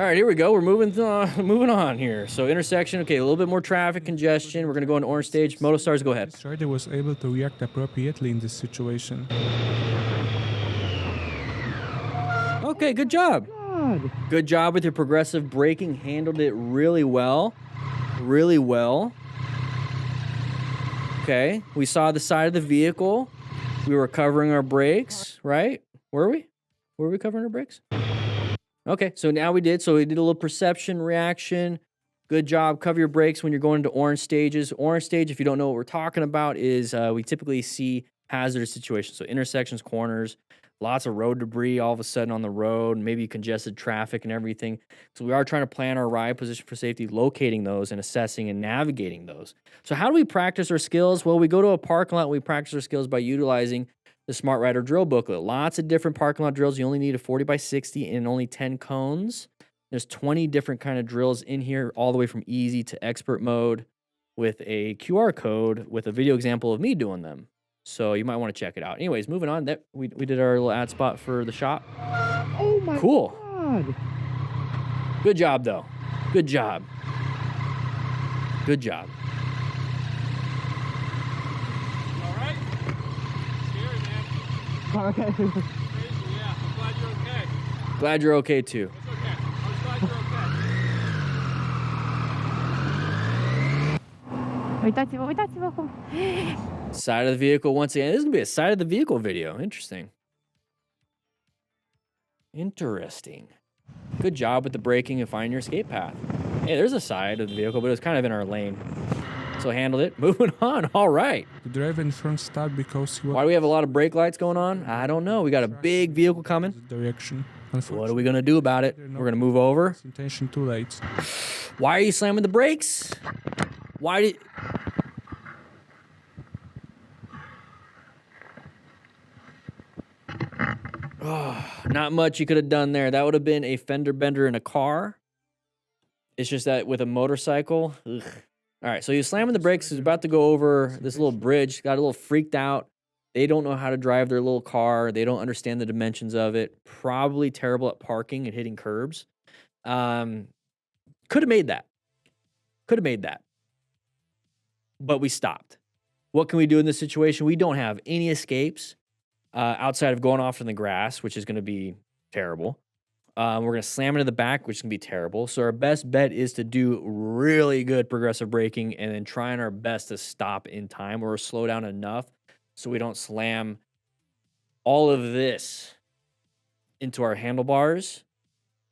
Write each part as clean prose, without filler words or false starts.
right, here we go. We're moving on here. So intersection, okay, a little bit more traffic congestion. We're gonna go into orange stage. Motostars, go ahead. This rider was able to react appropriately in this situation. Okay, good job. Good job with your progressive braking. Handled it really well. Really well. Okay, we saw the side of the vehicle. We were covering our brakes, right? Were we? Were we covering our brakes? Okay, so now we did. So we did a little perception reaction. Good job. Cover your brakes when you're going into orange stages. Orange stage, if you don't know what we're talking about, is we typically see hazardous situations. So intersections, corners, lots of road debris all of a sudden on the road, maybe congested traffic and everything. So we are trying to plan our ride position for safety, locating those and assessing and navigating those. So how do we practice our skills? Well, we go to a parking lot. We practice our skills by utilizing the Smart Rider drill booklet. Lots of different parking lot drills. You only need a 40 by 60 and only 10 cones. There's 20 different kind of drills in here, all the way from easy to expert mode with a QR code with a video example of me doing them. So you might want to check it out. Anyways, moving on. That we did our little ad spot for the shop. Oh my cool. God. Good job, though. Good job. Good job. All right? Scary, man. Okay. Crazy, yeah. I'm glad you're okay. Glad you're okay, too. It's okay. I was glad you're okay. Side of the vehicle once again. This is going to be a side of the vehicle video. Interesting. Interesting. Good job with the braking and finding your escape path. Hey, there's a side of the vehicle, but it was kind of in our lane. So handled it. Moving on. All right. The driver in front stopped because he was... Why do we have a lot of brake lights going on? I don't know. We got a big vehicle coming. Direction. What are we going to do about it? We're going to move over. Intention too late. Why are you slamming the brakes? Why did... Oh, not much you could have done there. That would have been a fender bender in a car. It's just that with a motorcycle. Ugh. All right, so he's slamming the brakes. He's about to go over this little bridge. Got a little freaked out. They don't know how to drive their little car. They don't understand the dimensions of it. Probably terrible at parking and hitting curbs. Could have made that. Could have made that. But we stopped. What can we do in this situation? We don't have any escapes outside of going off in the grass, which is going to be terrible. We're going to slam into the back, which is going to be terrible. So our best bet is to do really good progressive braking and then trying our best to stop in time or slow down enough so we don't slam all of this into our handlebars.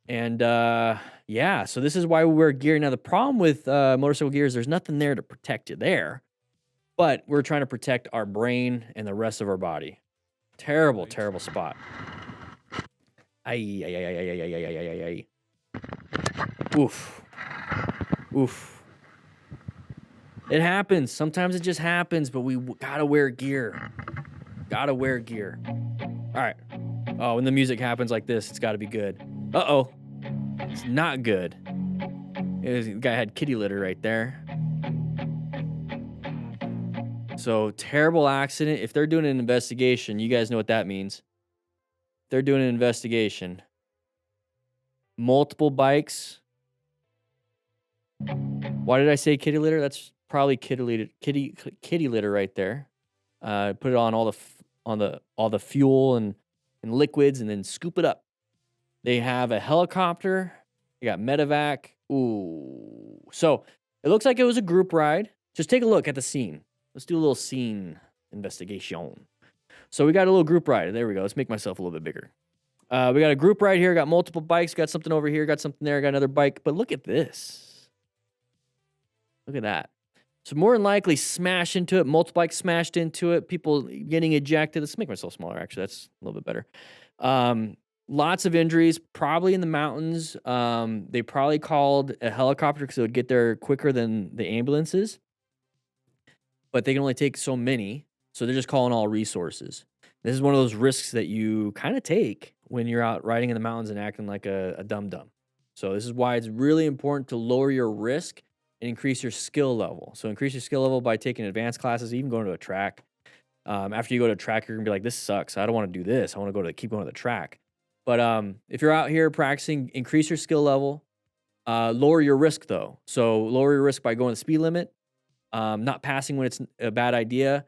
And yeah, so this is why we wear gear. Now, the problem with motorcycle gear is there's nothing there to protect you there, but we're trying to protect our brain and the rest of our body. Terrible, terrible spot. Ay, ay, ay, ay, ay, ay, ay, ay, ay, ay. Oof. Oof. It happens. Sometimes it just happens, but we gotta wear gear. Gotta wear gear. All right. Oh, when the music happens like this, it's gotta be good. Uh-oh. It's not good. The guy had kitty litter right there. So, terrible accident. If they're doing an investigation, you guys know what that means. They're doing an investigation. Multiple bikes. Why did I say kitty litter? That's probably kitty litter right there. Put it on all the fuel and liquids, and then scoop it up. They have a helicopter. They got medevac. Ooh. So it looks like it was a group ride. Just take a look at the scene. Let's do a little scene investigation. So we got a little group ride. There we go. Let's make myself a little bit bigger. We got a group ride here. Got multiple bikes. Got something over here. Got something there. Got another bike. But look at this. Look at that. So more than likely smash into it. Multiple bikes smashed into it. People getting ejected. Let's make myself smaller, actually. That's a little bit better. Lots of injuries, probably in the mountains. They probably called a helicopter because it would get there quicker than the ambulances. But they can only take so many. So they're just calling all resources. This is one of those risks that you kind of take when you're out riding in the mountains and acting like a dum-dum. So this is why it's really important to lower your risk and increase your skill level. So increase your skill level by taking advanced classes, even going to a track. After you go to a track, you're going to be like, this sucks. I don't want to do this. I want to keep going to the track. But if you're out here practicing, increase your skill level, lower your risk though. So lower your risk by going the speed limit, not passing when it's a bad idea,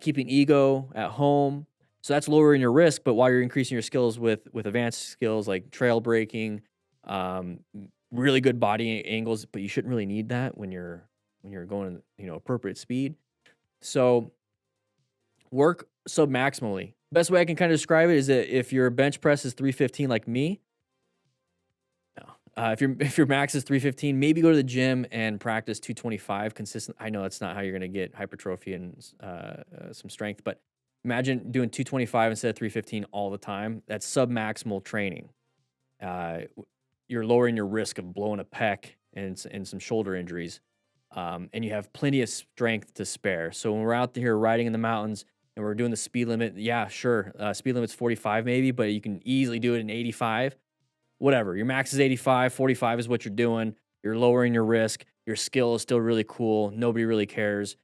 keeping ego at home. So that's lowering your risk, but while you're increasing your skills with advanced skills like trail braking, really good body angles, but you shouldn't really need that when you're going, appropriate speed. So work submaximally. Best way I can kind of describe it is that if your bench press is 315 like me, if your max is 315, maybe go to the gym and practice 225 consistent. I know that's not how you're going to get hypertrophy and some strength, but imagine doing 225 instead of 315 all the time. That's submaximal training. You're lowering your risk of blowing a pec and some shoulder injuries, and you have plenty of strength to spare. So when we're out here riding in the mountains and we're doing the speed limit, yeah, sure, speed limit's 45 maybe, but you can easily do it in 85. Whatever, your max is 85, 45 is what you're doing. You're lowering your risk. Your skill is still really cool. Nobody really cares.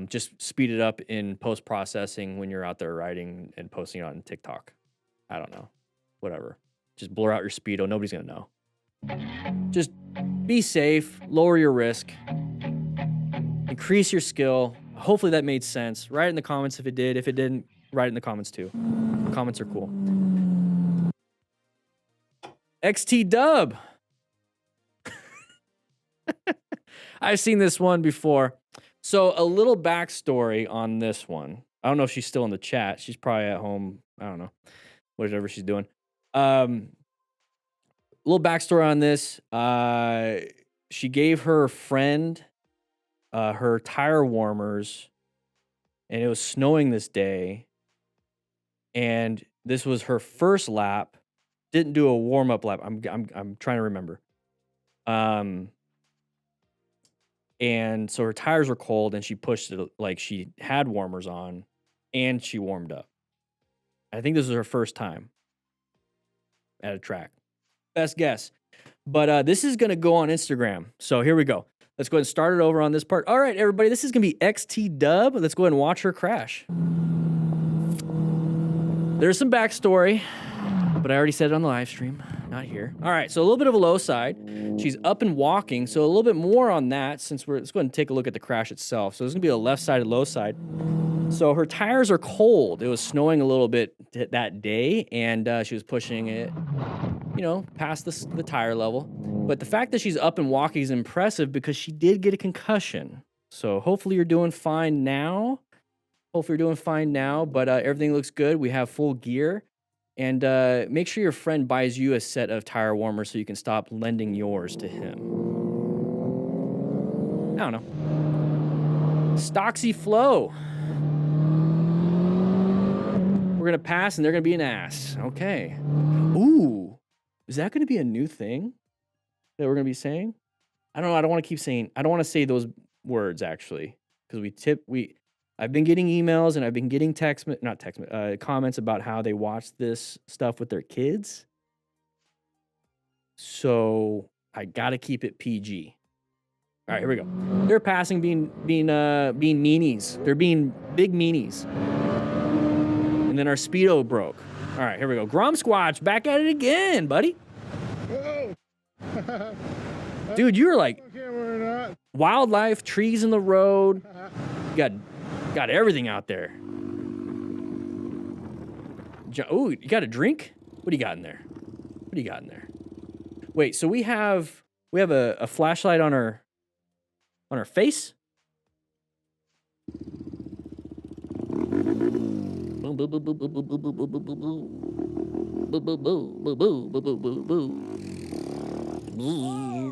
Just speed it up in post-processing when you're out there riding and posting it on TikTok. I don't know. Whatever. Just blur out your speedo. Nobody's going to know. Just be safe. Lower your risk. Increase your skill. Hopefully that made sense. Write it in the comments if it did. If it didn't, write it in the comments too. Comments are cool. XT Dub. I've seen this one before. So a little backstory on this one. I don't know if she's still in the chat. She's probably at home. I don't know. Whatever she's doing. Little backstory on this. She gave her friend her tire warmers, and it was snowing this day. And this was her first lap. Didn't do a warm-up lap. I'm trying to remember. And so her tires were cold, and she pushed it like she had warmers on, and she warmed up. I think this was her first time at a track. Best guess. But this is going to go on Instagram. So here we go. Let's go ahead and start it over on this part. All right, everybody, this is going to be XT Dub. Let's go ahead and watch her crash. There's some backstory, but I already said it on the live stream, not here. All right, so a little bit of a low side. She's up and walking, so a little bit more on that since let's go ahead and take a look at the crash itself. So there's gonna be a left-sided low side. So her tires are cold. It was snowing a little bit that day, and she was pushing it, past the tire level. But the fact that she's up and walking is impressive because she did get a concussion. So hopefully you're doing fine now. But everything looks good. We have full gear. And make sure your friend buys you a set of tire warmers so you can stop lending yours to him. I don't know. Stoxy Flow. We're going to pass and they're going to be an ass. Okay. Ooh. Is that going to be a new thing that we're going to be saying? I don't know. I don't want to say those words actually. Because I've been getting emails and I've been getting comments about how they watch this stuff with their kids. So I gotta keep it PG. All right, here we go. They're passing, being meanies. They're being big meanies. And then our speedo broke. All right, here we go. Grom Squatch, back at it again, buddy. Dude, you're like wildlife, trees in the road. You got everything out there. Oh, you got a drink? What do you got in there? Wait, so we have a flashlight on our face?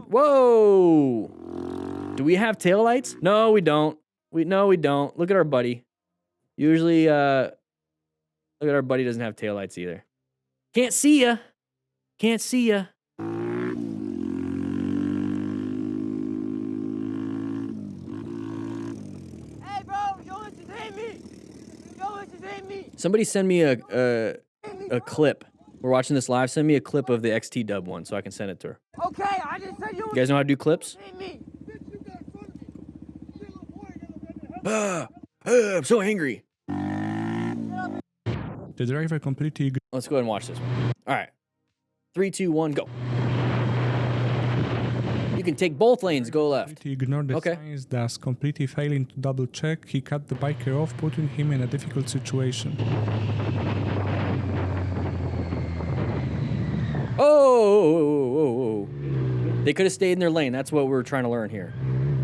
Whoa! Do we have taillights? No, we don't. We don't. Look at our buddy. Usually, look at our buddy doesn't have taillights either. Can't see ya. Hey, bro, don't entertain me. Somebody send me a clip. We're watching this live. Send me a clip of the XT Dub one so I can send it to her. Okay, I just said you guys know how to do clips? I'm so angry. The driver completely... Let's go ahead and watch this one. All right. 3, 2, 1, go. You can take both lanes, go left. He ignored the Okay. signs, thus completely failing to double check. He cut the biker off, putting him in a difficult situation. Oh, they could have stayed in their lane. That's what we're trying to learn here.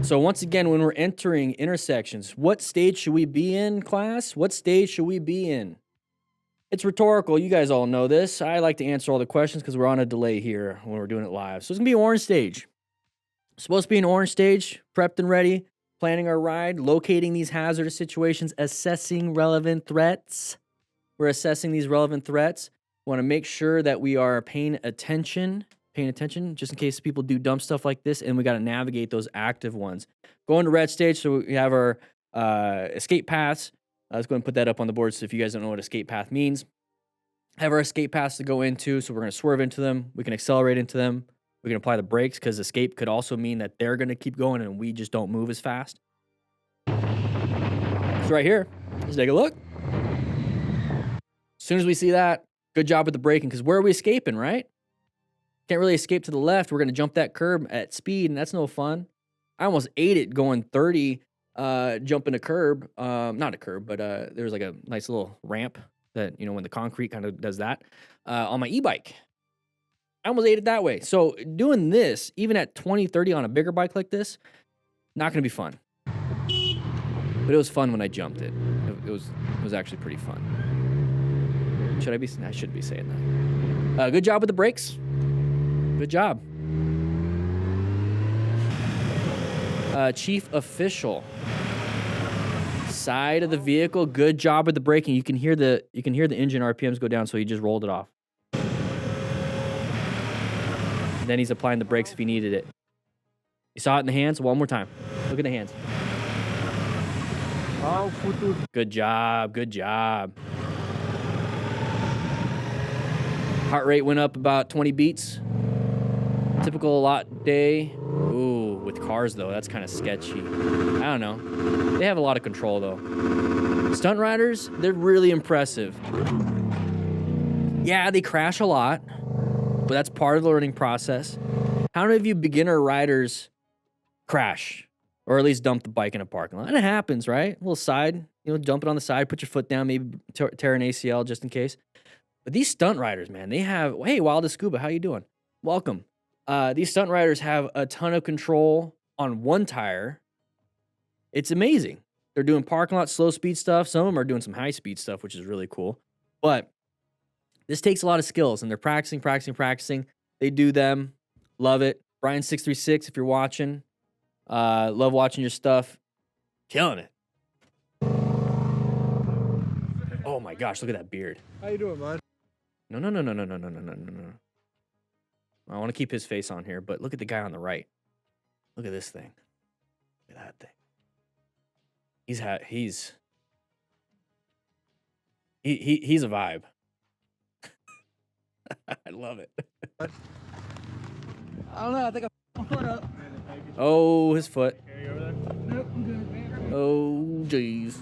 So once again, when we're entering intersections, what stage should we be in, class? What stage should we be in? It's rhetorical. You guys all know this. I like to answer all the questions because we're on a delay here when we're doing it live. So it's going to be orange stage. Supposed to be an orange stage, prepped and ready, planning our ride, locating these hazardous situations, assessing relevant threats. We're assessing these relevant threats. We want to make sure that we are paying attention just in case people do dumb stuff like this, and we got to navigate those active ones. Going to red stage, so we have our escape paths. Let's go and put that up on the board so if you guys don't know what escape path means. Have our escape paths to go into, so we're going to swerve into them. We can accelerate into them. We can apply the brakes because escape could also mean that they're going to keep going and we just don't move as fast. So right here, let's take a look. As soon as we see that, good job with the braking because where are we escaping, right? Can't really escape to the left. We're going to jump that curb at speed, and that's no fun. I almost ate it going 30, jumping a curb. Not a curb, but there was like a nice little ramp that, you know, when the concrete kind of does that on my e-bike. I almost ate it that way. So doing this, even at 20, 30 on a bigger bike like this, not going to be fun. But it was fun when I jumped it. It was actually pretty fun. Should I be? I should be saying that. Good job with the brakes. Good job. Chief official. Side of the vehicle. Good job with the braking. You can hear the engine RPMs go down, so he just rolled it off. Then he's applying the brakes if he needed it. You saw it in the hands? One more time. Look at the hands. Good job. Good job. Heart rate went up about 20 beats. Typical lot day. Ooh, with cars though, that's kind of sketchy. I don't know. They have a lot of control though. Stunt riders, they're really impressive. Yeah, they crash a lot, but that's part of the learning process. How many of you beginner riders crash? Or at least dump the bike in a parking lot? And it happens, right? A little side, you know, dump it on the side, put your foot down, maybe tear an ACL just in case. But these stunt riders, man, they have, hey, Wildest Scuba, how you doing? Welcome. These stunt riders have a ton of control on one tire. It's amazing. They're doing parking lot slow speed stuff. Some of them are doing some high speed stuff, which is really cool. But this takes a lot of skills, and they're practicing. They do them. Love it. Brian636, if you're watching, love watching your stuff. Killing it. Oh my gosh, look at that beard. How you doing, bud? No. I want to keep his face on here, but look at the guy on the right. Look at this thing. Look at that thing. He's a vibe. I love it. I don't know. I think I'm foot up. Oh, his foot. Carry over there? Nope, I'm good, man. Oh, jeez.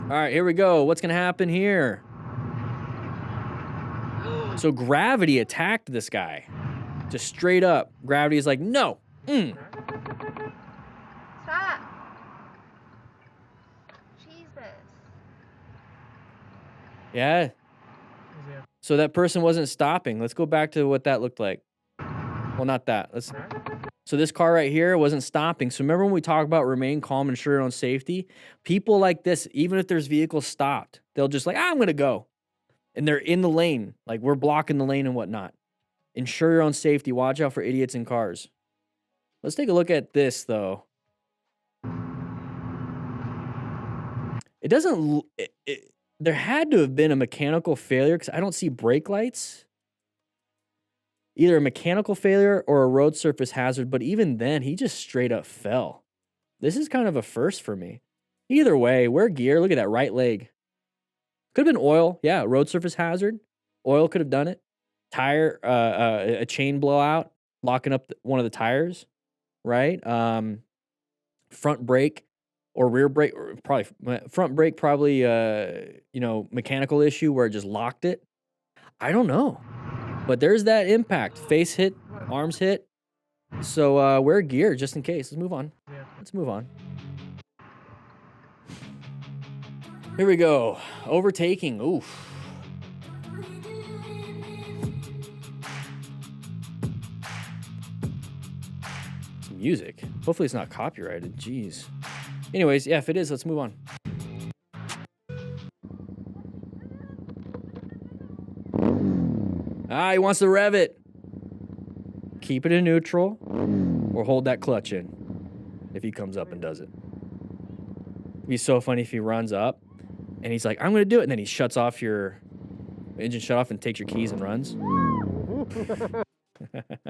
All right, here we go. What's going to happen here? So gravity attacked this guy. Just straight up. Gravity is like, no. Stop. Jesus. Yeah. So that person wasn't stopping. Let's go back to what that looked like. Well, not that. So this car right here wasn't stopping. So remember when we talk about remain calm, ensure your own safety? People like this, even if there's vehicles stopped, they'll just like, I'm going to go. And they're in the lane. Like we're blocking the lane and whatnot. Ensure your own safety. Watch out for idiots in cars. Let's take a look at this, though. It doesn't... there had to have been a mechanical failure because I don't see brake lights. Either a mechanical failure or a road surface hazard, but even then, he just straight up fell. This is kind of a first for me. Either way, wear gear. Look at that right leg. Could have been oil. Yeah, road surface hazard. Oil could have done it. Tire, a chain blowout, locking up one of the tires, right? Front brake or rear brake, or probably front brake, probably, mechanical issue where it just locked it. I don't know. But there's that impact. Face hit, arms hit. So wear gear just in case. Let's move on. Let's move on. Here we go. Overtaking. Oof. Some music. Hopefully it's not copyrighted. Jeez. Anyways, yeah, if it is, let's move on. Ah, he wants to rev it. Keep it in neutral or hold that clutch in if he comes up and does it. It'd be so funny if he runs up and he's like, I'm going to do it. And then he shuts off your engine shut off and takes your keys and runs.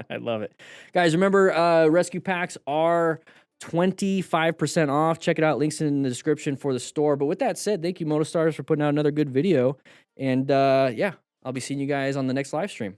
I love it. Guys, remember, rescue packs are 25% off. Check it out. Links in the description for the store. But with that said, thank you, MotoStars, for putting out another good video. And yeah, I'll be seeing you guys on the next live stream.